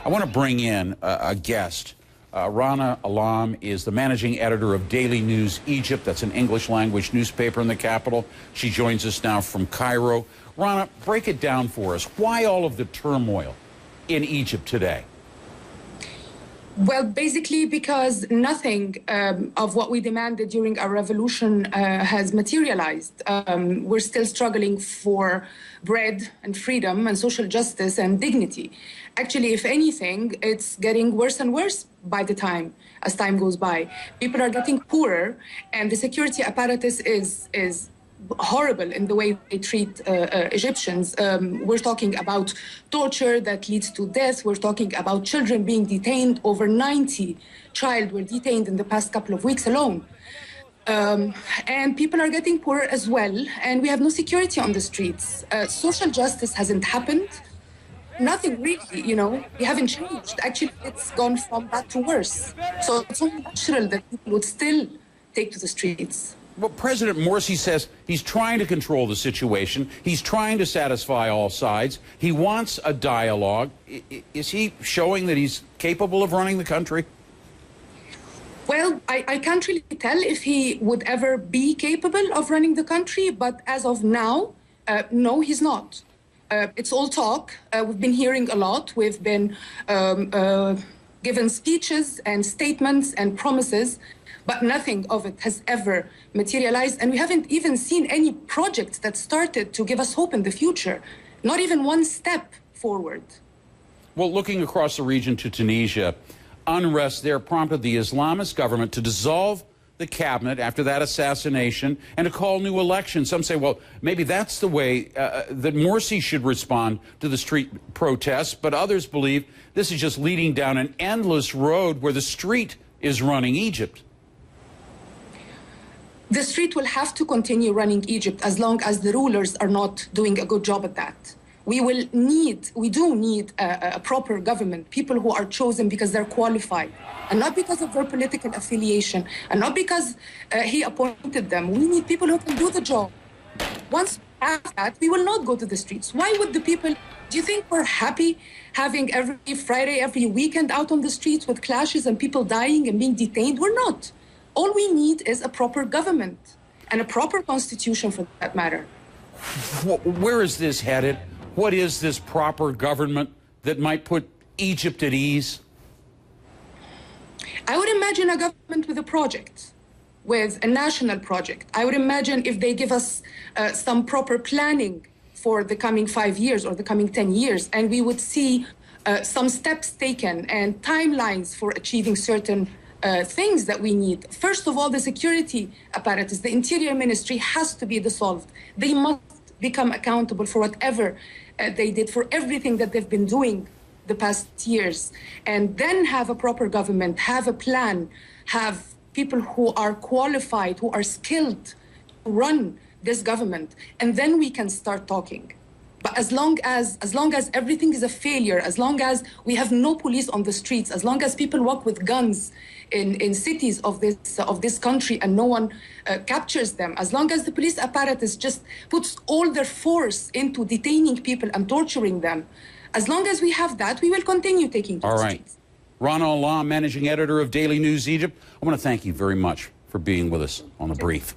I want to bring in a guest. Rana Allam is the managing editor of Daily News Egypt. That's an English language newspaper in the capital. She joins us now from Cairo. Rana, break it down for us. Why all of the turmoil in Egypt today? Well, basically because nothing of what we demanded during our revolution has materialized. We're still struggling for bread and freedom and social justice and dignity. Actually, if anything, it's getting worse and worse as time goes by. People are getting poorer, and the security apparatus is horrible in the way they treat Egyptians. We're talking about torture that leads to death. We're talking about children being detained. Over 90 children were detained in the past couple of weeks alone. And people are getting poorer as well, and we have no security on the streets. Social justice hasn't happened. Nothing really, we haven't changed. Actually, it's gone from bad to worse. So it's only natural that people would still take to the streets. Well, President Morsi says he's trying to control the situation. He's trying to satisfy all sides. He wants a dialogue. Is he showing that he's capable of running the country? Well, I can't really tell if he would ever be capable of running the country, but as of now, no, he's not. It's all talk. We've been hearing a lot. We've been given speeches and statements and promises, but nothing of it has ever materialized. And we haven't even seen any projects that started to give us hope in the future. Not even one step forward. Well, looking across the region to Tunisia, unrest there prompted the Islamist government to dissolve the cabinet after that assassination and to call new elections. Some say, well, maybe that's the way that Morsi should respond to the street protests, but others believe this is just leading down an endless road where the street is running Egypt. The street will have to continue running Egypt as long as the rulers are not doing a good job at that. We do need a proper government, people who are chosen because they're qualified, and not because of their political affiliation, and not because he appointed them. We need people who can do the job. Once we have that, we will not go to the streets. Why would the people, do you think we're happy having every Friday, every weekend out on the streets with clashes and people dying and being detained? We're not. All we need is a proper government and a proper constitution for that matter. Where is this headed? What is this proper government that might put Egypt at ease? I would imagine a government with a project, with a national project. I would imagine if they give us some proper planning for the coming 5 years or the coming 10 years, and we would see some steps taken and timelines for achieving certain things that we need. First of all, the security apparatus, the Interior Ministry has to be dissolved. They must become accountable for whatever they did, for everything that they've been doing the past years, and then have a proper government, have a plan, have people who are qualified, who are skilled to run this government, and then we can start talking. But as long as everything is a failure, as long as we have no police on the streets, as long as people walk with guns in cities of this country and no one captures them, as long as the police apparatus just puts all their force into detaining people and torturing them, as long as we have that, we will continue taking to the streets. Rana Allam, managing editor of Daily News Egypt, I want to thank you very much for being with us on The Brief.